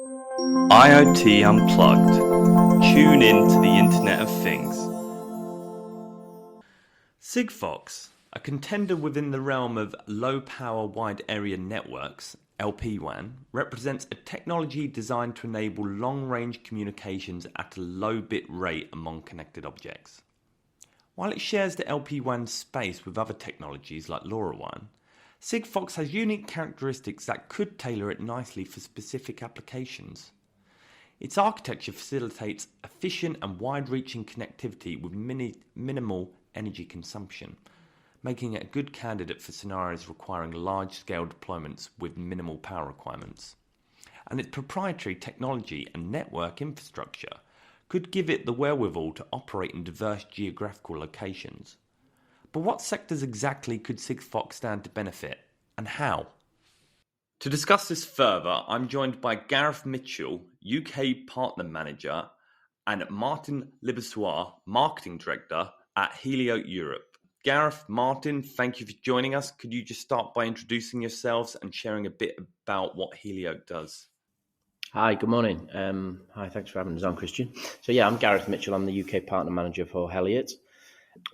IoT Unplugged. Tune in to the Internet of Things. Sigfox, a contender within the realm of low-power wide area networks, LPWAN, represents a technology designed to enable long-range communications at a low bit rate among connected objects. While it shares the LPWAN space with other technologies like LoRaWAN, Sigfox has unique characteristics that could tailor it nicely for specific applications. Its architecture facilitates efficient and wide-reaching connectivity with minimal energy consumption, making it a good candidate for scenarios requiring large-scale deployments with minimal power requirements. And its proprietary technology and network infrastructure could give it the wherewithal to operate in diverse geographical locations. But what sectors exactly could Sigfox stand to benefit, and how? To discuss this further, I'm joined by Gareth Mitchell, UK Partner Manager, and Martin Liboswar, Marketing Director at Heliot Europe. Gareth, Martin, thank you for joining us. Could you just start by introducing yourselves and sharing a bit about what Heliot does? Hi, good morning. Hi, thanks for having us on, Kristian. So I'm Gareth Mitchell. I'm the UK Partner Manager for Heliot.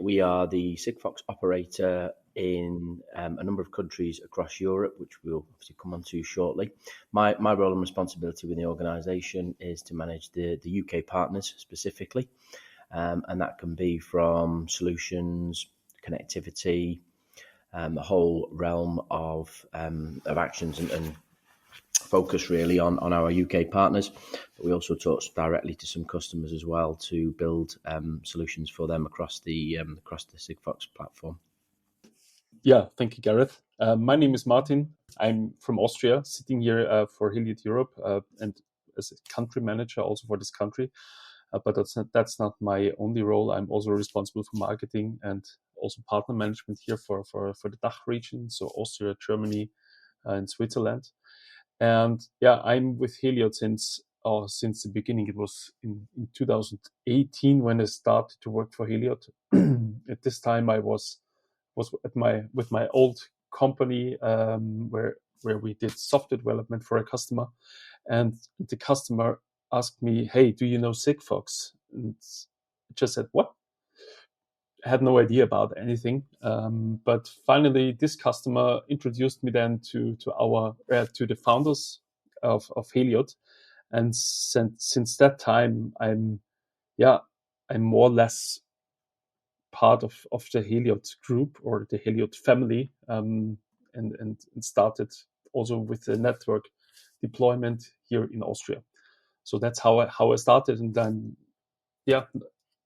We are the Sigfox operator in a number of countries across Europe, which we'll obviously come on to shortly. My role and responsibility within the organisation is to manage the UK partners specifically, and that can be from solutions, connectivity, the whole realm of actions and focus really on our UK partners. But we also talk directly to some customers as well to build solutions for them across the Sigfox platform. Yeah, thank you, Gareth. My name is Martin. I'm from Austria, sitting here for Heliot Europe and as a country manager also for this country. But that's not my only role. I'm also responsible for marketing and also partner management here for the DACH region, so Austria, Germany, and Switzerland. And I'm with Heliot since the beginning. It was in 2018 when I started to work for Heliot. At this time, I was with my old company where we did software development for a customer, and the customer asked me, "Hey, do you know Sigfox?" And I just said, "What?" I had no idea about anything, but finally, this customer introduced me then to the founders of Heliot, and since that time, I'm more or less part of the Heliot group or the Heliot family, and started also with the network deployment here in Austria. So that's how I started, and then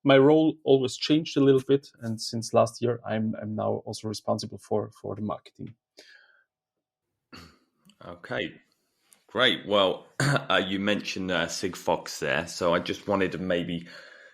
my role always changed a little bit, and since last year, I'm now also responsible for the marketing. Okay, great. Well, you mentioned Sigfox there, so I just wanted to maybe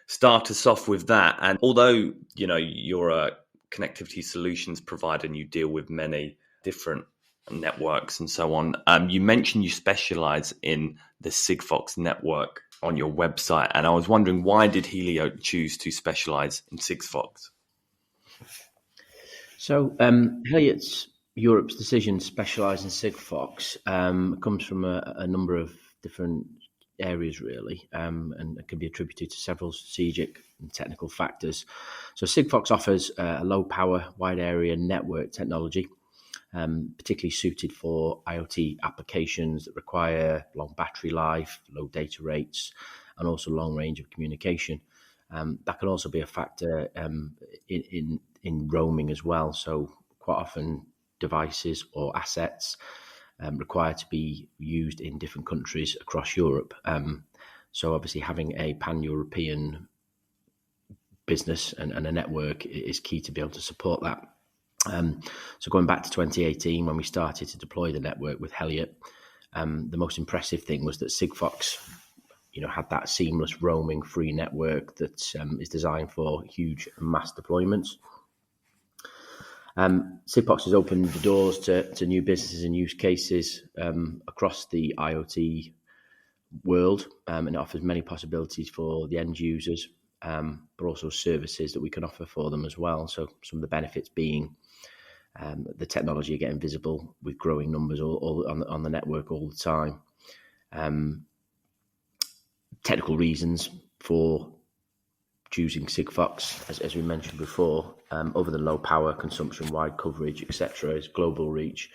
start us off with that. And although you're a connectivity solutions provider and you deal with many different networks and so on, you mentioned you specialize in the Sigfox network on your website, and I was wondering, why did Heliot choose to specialize in Sigfox? So Heliot Europe's decision to specialise in Sigfox comes from a number of different areas really, and it can be attributed to several strategic and technical factors. So Sigfox offers a low power wide area network technology, particularly suited for IoT applications that require long battery life, low data rates, and also long range of communication. That can also be a factor in roaming as well. So quite often devices or assets require to be used in different countries across Europe. So obviously having a pan-European business and a network is key to be able to support that. So going back to 2018, when we started to deploy the network with Heliot, the most impressive thing was that Sigfox, had that seamless roaming free network that is designed for huge mass deployments. Sigfox has opened the doors to new businesses and use cases across the IoT world, and it offers many possibilities for the end users, but also services that we can offer for them as well. So some of the benefits being the technology getting visible with growing numbers all on the network all the time. technical reasons for choosing Sigfox, as we mentioned before, other than low power consumption, wide coverage, etc., is global reach,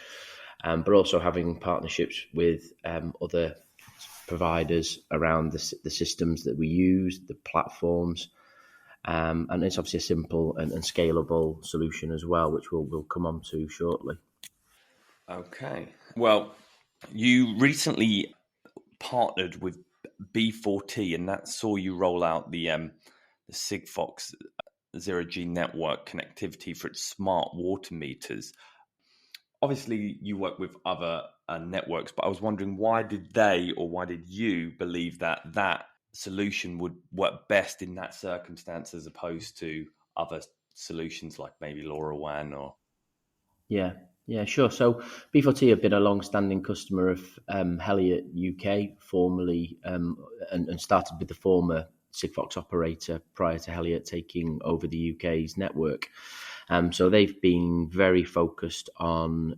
but also having partnerships with other providers around the systems that we use, the platforms, and it's obviously a simple and scalable solution as well, which we'll come on to shortly. Okay. Well, you recently partnered with B4T, and that saw you roll out the Sigfox zero-G network connectivity for its smart water meters. Obviously, you work with other networks, but I was wondering, why did you believe that solution would work best in that circumstance as opposed to other solutions like maybe LoRaWAN or... Yeah, sure. So B4T have been a long-standing customer of Heliot UK, formerly, and started with the former Sigfox operator prior to Heliot taking over the UK's network. So they've been very focused on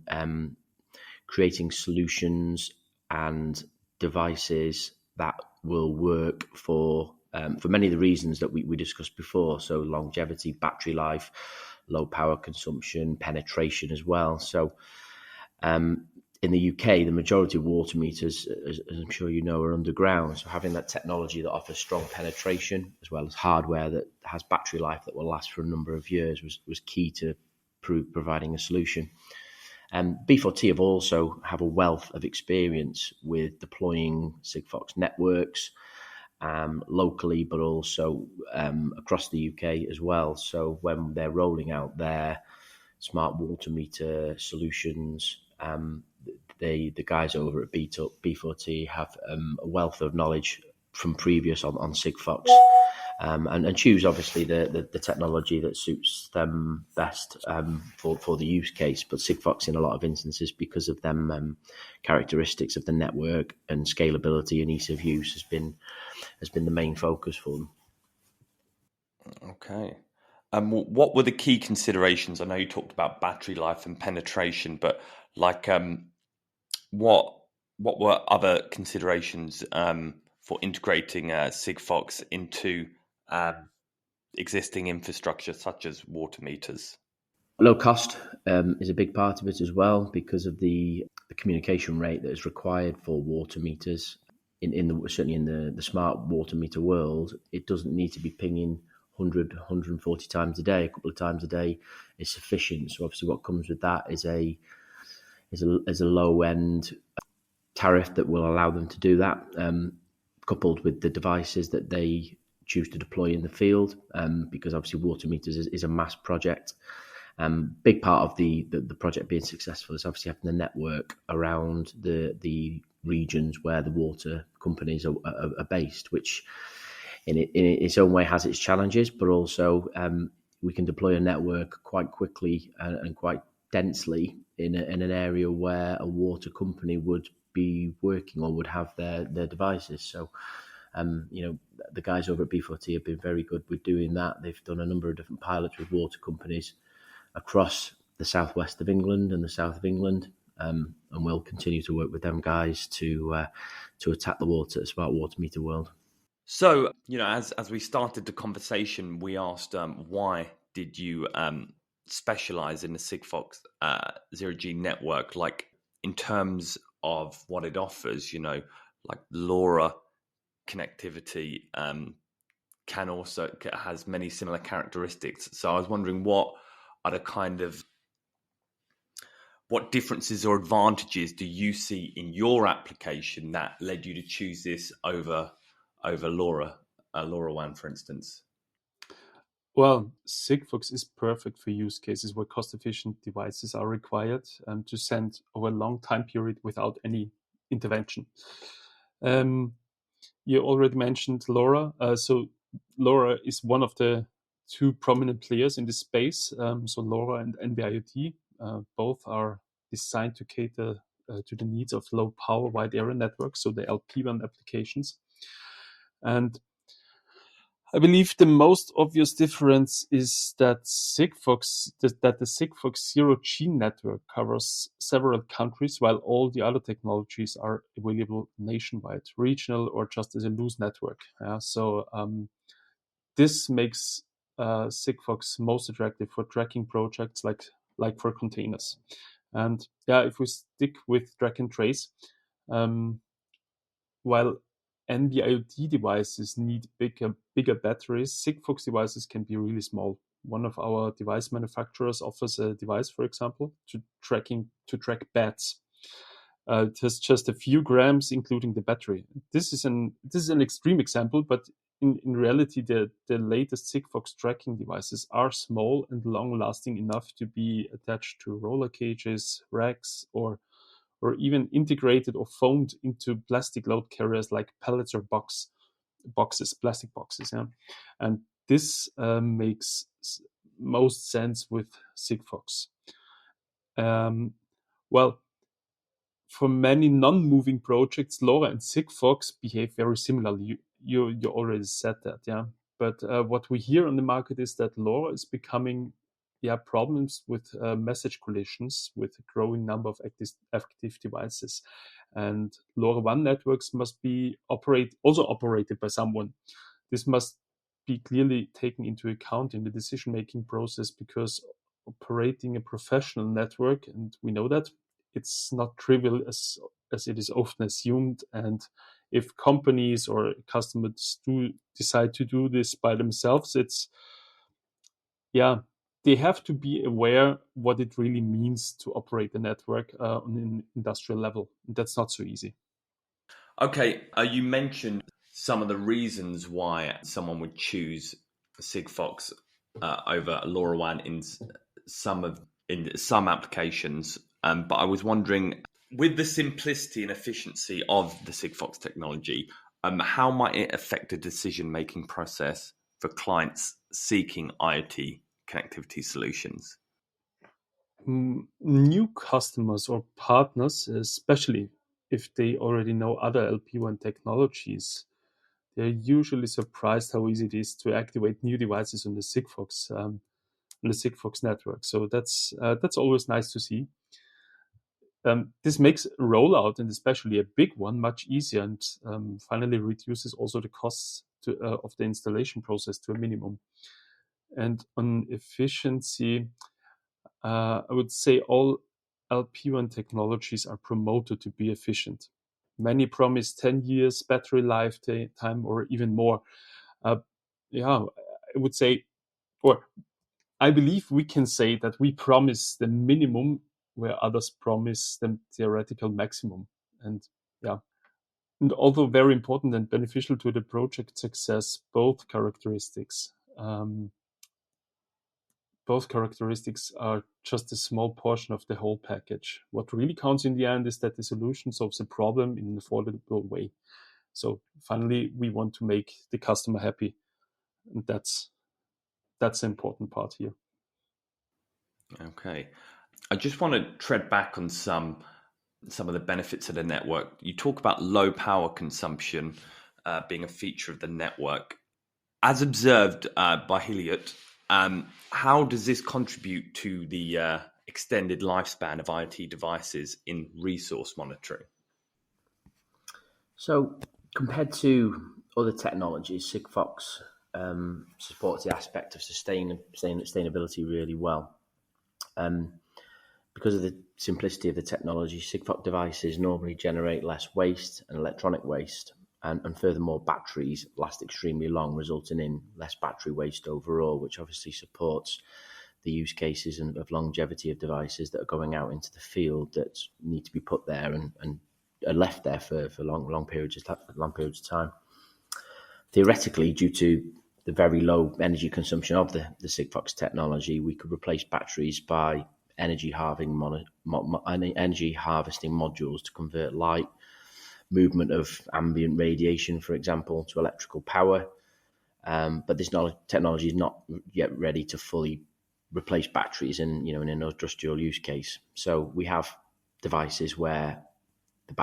creating solutions and devices that will work for many of the reasons that we discussed before. So longevity, battery life, low power consumption, penetration as well. So in the UK, the majority of water meters, as I'm sure you know, are underground. So having that technology that offers strong penetration, as well as hardware that has battery life that will last for a number of years, was key to providing a solution. B4T have a wealth of experience with deploying Sigfox networks locally, but also across the UK as well. So when they're rolling out their smart water meter solutions, the guys over at B4T have a wealth of knowledge from previous on Sigfox, and choose obviously the technology that suits them best for the use case. But Sigfox, in a lot of instances, because of them characteristics of the network and scalability and ease of use, has been the main focus for them. Okay. What were the key considerations? I know you talked about battery life and penetration, but like, what were other considerations for integrating Sigfox into existing infrastructure such as water meters? Low cost is a big part of it as well, because of the communication rate that is required for water meters. Certainly in the smart water meter world, it doesn't need to be pinging 100, 140 times a day. A couple of times a day is sufficient. So obviously what comes with that is a low end tariff that will allow them to do that, coupled with the devices that they choose to deploy in the field, because obviously water meters is a mass project. Big part of the project being successful is obviously having the network around the regions where the water companies are based, which in its own way has its challenges, but also we can deploy a network quite quickly and quite densely in an area where a water company would be working or would have their devices. So the guys over at B4T have been very good with doing that. They've done a number of different pilots with water companies across the southwest of England and the south of England, and we'll continue to work with them guys to attack the smart water meter world. So, as we started the conversation, we asked why did you specialize in the Sigfox zero-G network, like in terms of what it offers, like LoRa connectivity has many similar characteristics. So I was wondering, what differences or advantages do you see in your application that led you to choose this over LoRaWAN, for instance? Well, Sigfox is perfect for use cases where cost-efficient devices are required to send over a long time period without any intervention. You already mentioned LoRa. So LoRa is one of the two prominent players in this space. So LoRa and NB-IoT, both are designed to cater to the needs of low power wide area networks, so the LPWAN applications. And I believe the most obvious difference is that the Sigfox zero-G network covers several countries, while all the other technologies are available nationwide, regional, or just as a loose network. So this makes Sigfox most attractive for tracking projects like for containers. And if we stick with track and trace, while NB-IoT devices need bigger batteries, Sigfox devices can be really small. One of our device manufacturers offers a device, for example, to track bats. It has just a few grams, including the battery. This is an extreme example, but in reality, the latest Sigfox tracking devices are small and long-lasting enough to be attached to roller cages, racks, or even integrated or foamed into plastic load carriers like pallets or plastic boxes. And this makes most sense with Sigfox. Well, for many non-moving projects, LoRa and Sigfox behave very similarly. You already said that, yeah. But what we hear on the market is that LoRa is becoming problems with message collisions with a growing number of active devices. And LoRaWAN networks must be also operated by someone. This must be clearly taken into account in the decision-making process, because operating a professional network, and we know that, it's not trivial as it is often assumed. And if companies or customers do decide to do this by themselves, they have to be aware what it really means to operate the network on an industrial level. That's not so easy. Okay, you mentioned some of the reasons why someone would choose Sigfox over LoRaWAN in some applications. But I was wondering, with the simplicity and efficiency of the Sigfox technology, how might it affect the decision-making process for clients seeking IoT connectivity solutions? New customers or partners, especially if they already know other LP1 technologies, they're usually surprised how easy it is to activate new devices on the Sigfox network. So that's always nice to see. This makes a rollout, and especially a big one, much easier, and finally reduces also the costs of the installation process to a minimum. And on efficiency, I would say all LP1 technologies are promoted to be efficient. Many promise 10 years battery lifetime or even more. I would say, or I believe we can say that we promise the minimum where others promise the theoretical maximum. And although very important and beneficial to the project success, both characteristics are just a small portion of the whole package. What really counts in the end is that the solution solves a problem in an affordable way. So finally, we want to make the customer happy, and that's the important part here. Okay, I just want to tread back on some of the benefits of the network. You talk about low power consumption being a feature of the network, as observed by Heliot. How does this contribute to the extended lifespan of IoT devices in resource monitoring? So, compared to other technologies, Sigfox supports the aspect of sustainability really well. Because of the simplicity of the technology, Sigfox devices normally generate less waste and electronic waste, and furthermore, batteries last extremely long, resulting in less battery waste overall, which obviously supports the use cases of longevity of devices that are going out into the field that need to be put there and are left there for long periods of time. Theoretically, due to the very low energy consumption of the Sigfox technology, we could replace batteries by energy harvesting modules to convert light, movement of ambient radiation, for example, to electrical power. But this technology is not yet ready to fully replace batteries in an industrial use case. So we have devices where the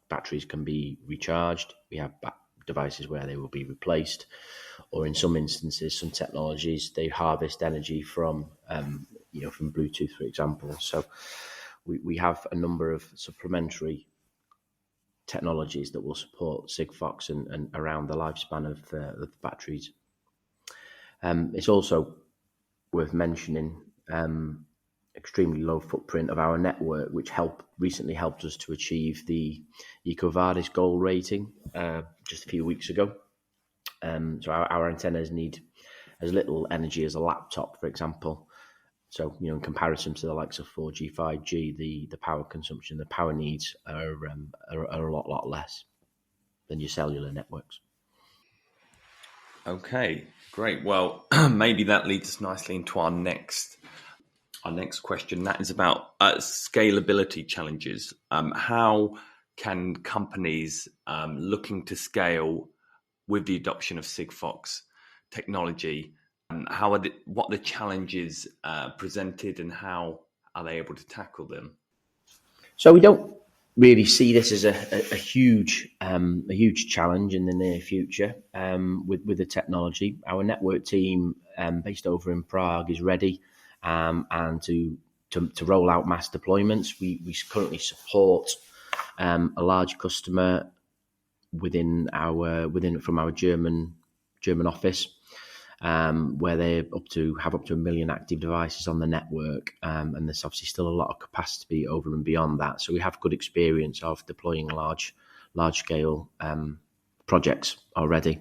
batteries can be recharged. We have devices where they will be replaced, or in some instances, some technologies, they harvest energy from from Bluetooth, for example. So we have a number of supplementary technologies that will support Sigfox and around the lifespan of the batteries. It's also worth mentioning extremely low footprint of our network, which recently helped us to achieve the EcoVadis gold rating just a few weeks ago. So our antennas need as little energy as a laptop, for example. So, in comparison to the likes of 4G, 5G, the power consumption, the power needs are a lot less than your cellular networks. Okay, great. Well, maybe that leads us nicely into our next question. That is about scalability challenges. How can companies looking to scale with the adoption of Sigfox technology, what the challenges presented, and how are they able to tackle them? So we don't really see this as a huge challenge in the near future with the technology. Our network team, based over in Prague, is ready and to roll out mass deployments. We currently support a large customer from our German office, where they have up to 1 million active devices on the network, and there's obviously still a lot of capacity over and beyond that. So we have good experience of deploying large scale projects already,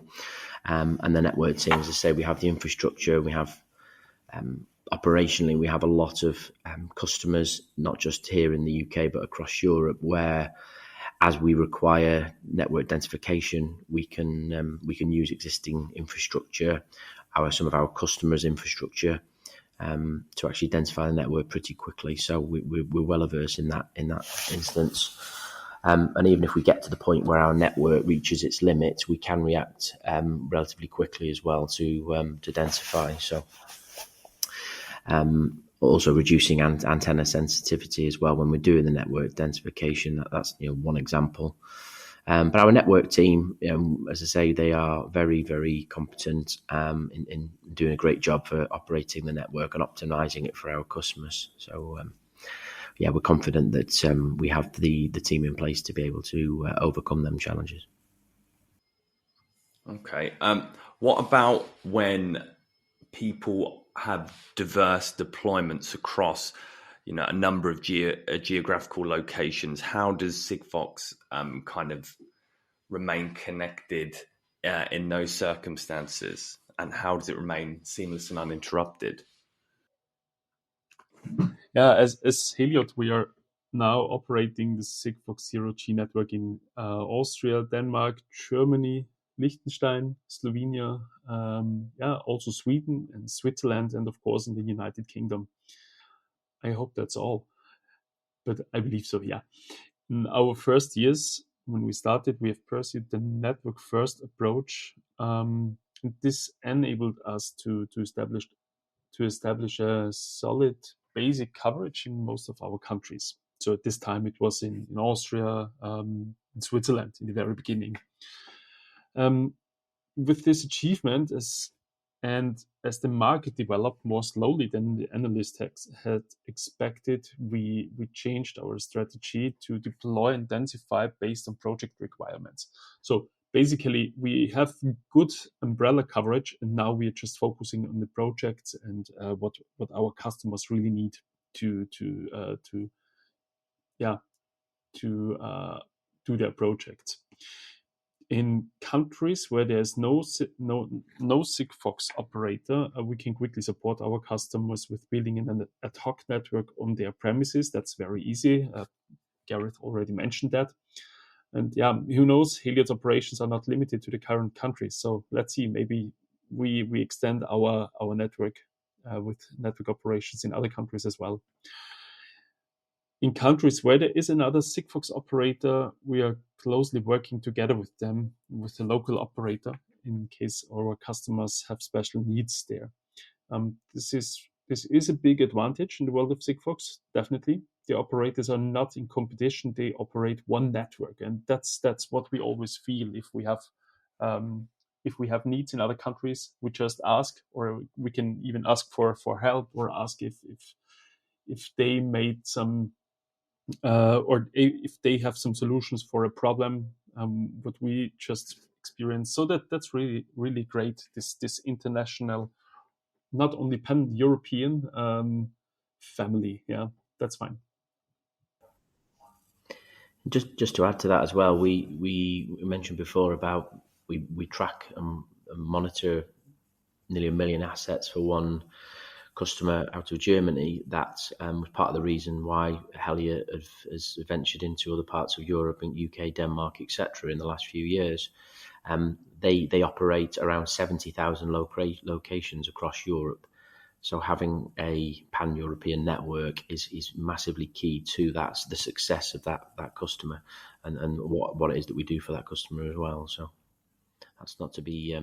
and the network team, as I say, we have the infrastructure, we have operationally, we have a lot of customers, not just here in the UK but across Europe, where as we require network densification, we can use existing infrastructure, some of our customers' infrastructure, to actually densify the network pretty quickly. So we're well averse in that instance. And even if we get to the point where our network reaches its limits, we can react relatively quickly as well to densify. So also reducing antenna sensitivity as well when we're doing the network densification. That's one example. But our network team, as I say, they are very, very competent in doing a great job for operating the network and optimizing it for our customers. So we're confident that we have the team in place to be able to overcome them challenges. Okay. What about when people have diverse deployments across, a number of geographical locations? How does Sigfox kind of remain connected in those circumstances, and how does it remain seamless and uninterrupted? Yeah, as Heliot, we are now operating the Sigfox Zero-G network in Austria, Denmark, Germany, Liechtenstein, Slovenia, also Sweden and Switzerland, and of course in the United Kingdom. I hope that's all, but I believe so, yeah. In our first years, when we started, we have pursued the network first approach. This enabled us to establish a solid basic coverage in most of our countries. So at this time it was in Austria, in Switzerland in the very beginning. With this achievement, as the market developed more slowly than the analyst had expected, we changed our strategy to deploy and densify based on project requirements. So basically, we have good umbrella coverage, and now we are just focusing on the projects and what our customers really need to do their projects. In countries where there's no Sigfox operator, we can quickly support our customers with building an ad hoc network on their premises. That's very easy. Gareth already mentioned that. And who knows? Heliot's operations are not limited to the current countries. So let's see, maybe we extend our network with network operations in other countries as well. In countries where there is another Sigfox operator, we are closely working together with them, with the local operator, in case our customers have special needs there. This is a big advantage in the world of Sigfox, definitely. The operators are not in competition; they operate one network, and that's what we always feel if we have if we have needs in other countries, we just ask, or we can even ask for help, or ask if they made some or if they have some solutions for a problem what we just experienced. So that's really, really great. This international, not only pan-European family. Yeah, that's fine. Just to add to that as well, we mentioned before about we track and monitor nearly 1 million assets for one customer out of Germany. That was part of the reason why Heliot has ventured into other parts of Europe, and UK, Denmark, etc. in the last few years. They operate around 70,000 locations across Europe. So having a pan-European network is massively key to the success of that customer and what it is that we do for that customer as well. So that's not to be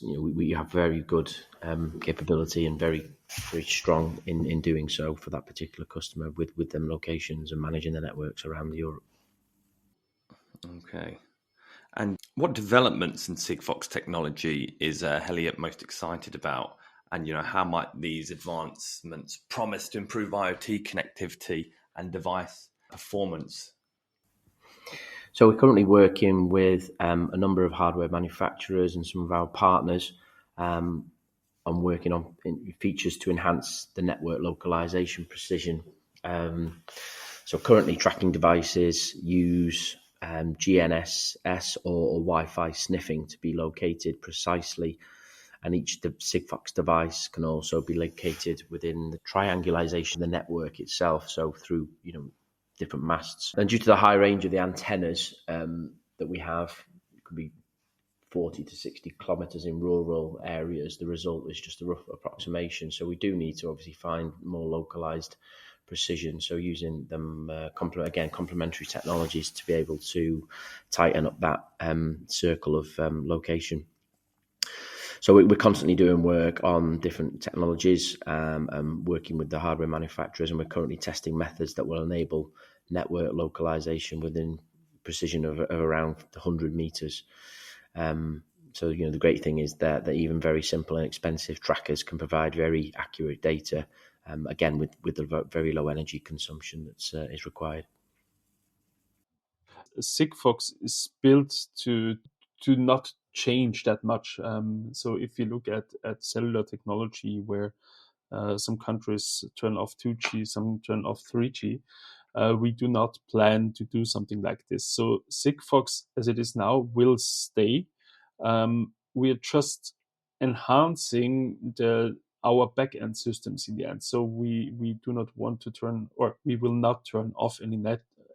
we have very good capability and very, very strong in doing so for that particular customer with them locations and managing the networks around Europe. Okay. And what developments in Sigfox technology is Heliot most excited about? And, how might these advancements promise to improve IoT connectivity and device performance? So we're currently working with a number of hardware manufacturers and some of our partners on working on features to enhance the network localization precision. So currently tracking devices use GNSS or Wi-Fi sniffing to be located precisely, and each Sigfox device can also be located within the triangulation of the network itself, so through different masts. And due to the high range of the antennas that we have, it could be 40 to 60 kilometers in rural areas. The result is just a rough approximation. So we do need to obviously find more localized precision. So using them, complementary technologies to be able to tighten up that circle of location. So we're constantly doing work on different technologies, working with the hardware manufacturers, and we're currently testing methods that will enable network localization within precision of around 100 meters. So the great thing is that even very simple and expensive trackers can provide very accurate data, again with the very low energy consumption that is required. Sigfox is built to not change that much. So if you look at cellular technology, where some countries turn off 2G, some turn off 3G, we do not plan to do something like this. So Sigfox, as it is now, will stay. We are just enhancing our back-end systems in the end. So we do not want to we will not turn off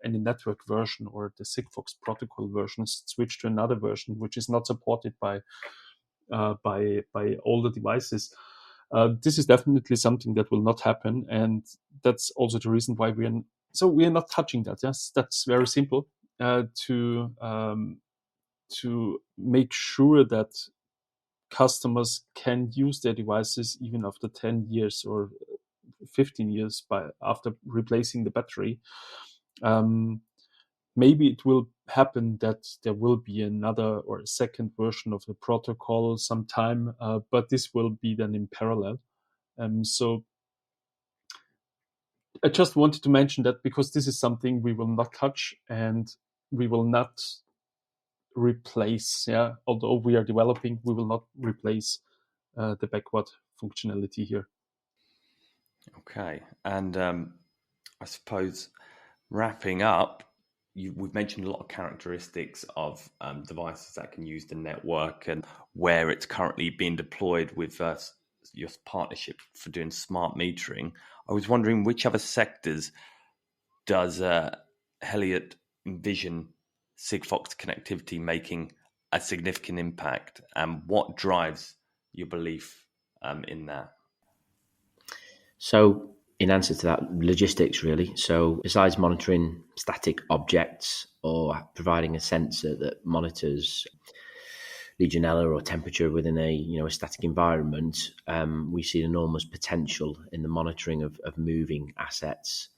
any network version or the Sigfox protocol versions, switch to another version which is not supported by all the devices. This is definitely something that will not happen, and that's also the reason why we are not touching that. Yes, that's very simple to make sure that customers can use their devices even after 10 years or 15 years after replacing the battery. Maybe it will happen that there will be another or a second version of the protocol sometime, but this will be then in parallel. So I just wanted to mention that because this is something we will not touch and we will not replace. Yeah, although we are developing, we will not replace the backward functionality here. Okay, and I suppose wrapping up, we've mentioned a lot of characteristics of devices that can use the network and where it's currently being deployed with your partnership for doing smart metering. I was wondering which other sectors does Heliot envision Sigfox connectivity making a significant impact, and what drives your belief in that? So in answer to that, logistics really. So besides monitoring static objects or providing a sensor that monitors Legionella or temperature within a static environment, we see enormous potential in the monitoring of moving assets.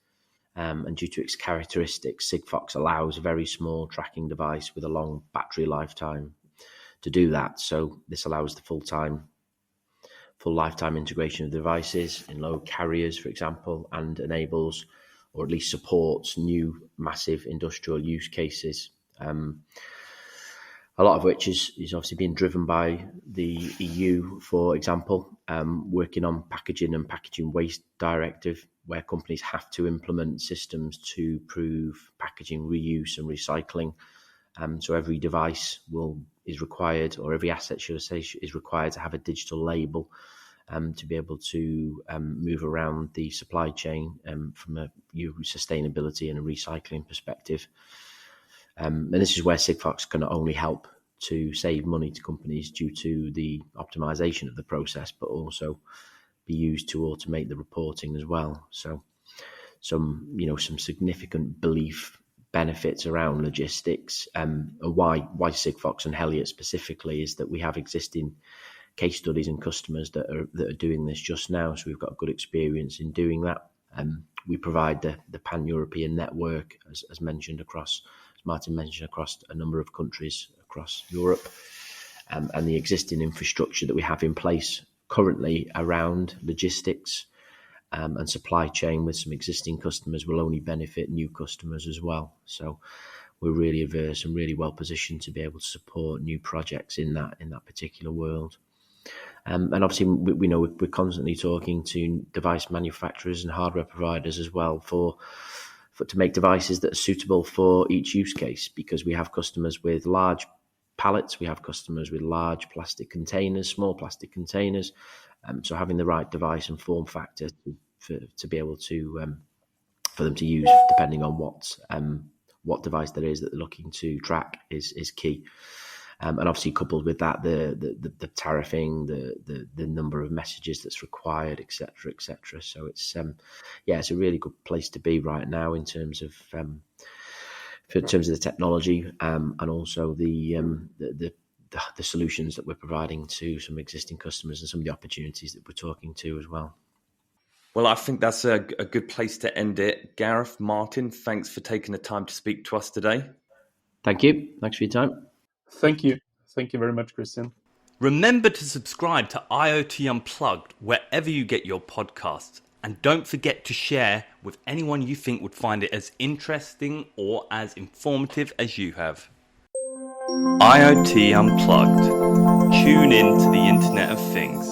And due to its characteristics, Sigfox allows a very small tracking device with a long battery lifetime. to do that. So this allows the full lifetime integration of devices in load carriers, for example, and enables, or at least supports, new massive industrial use cases. A lot of which is obviously being driven by the EU, for example, working on packaging and packaging waste directive, where companies have to implement systems to prove packaging reuse and recycling. So every device is required, or every asset, should I say, is required to have a digital label to be able to move around the supply chain from a sustainability and a recycling perspective. And this is where Sigfox can not only help to save money to companies due to the optimization of the process, but also be used to automate the reporting as well. So some significant belief benefits around logistics. Why Sigfox and Heliot specifically is that we have existing case studies and customers that are doing this just now. So we've got good experience in doing that. We provide the pan-European network, as Martin mentioned, across a number of countries across Europe, and the existing infrastructure that we have in place currently around logistics and supply chain with some existing customers will only benefit new customers as well. So we're really averse and really well positioned to be able to support new projects in that particular world. And obviously, we know we're constantly talking to device manufacturers and hardware providers as well to make devices that are suitable for each use case, because we have customers with large pallets, we have customers with large plastic containers, small plastic containers. So having the right device and form factor to be able to for them to use, depending on what device there is that they're looking to track, is key. And obviously, coupled with that, the tariffing, the number of messages that's required, etc., etc. So it's it's a really good place to be right now in terms of the technology, and also the solutions that we're providing to some existing customers and some of the opportunities that we're talking to as well. Well, I think that's a good place to end it. Gareth, Martin, thanks for taking the time to speak to us today. Thank you. Thanks for your time. Thank you. Thank you very much, Kristian. Remember to subscribe to IoT Unplugged wherever you get your podcasts. And don't forget to share with anyone you think would find it as interesting or as informative as you have. IoT Unplugged. Tune in to the Internet of Things.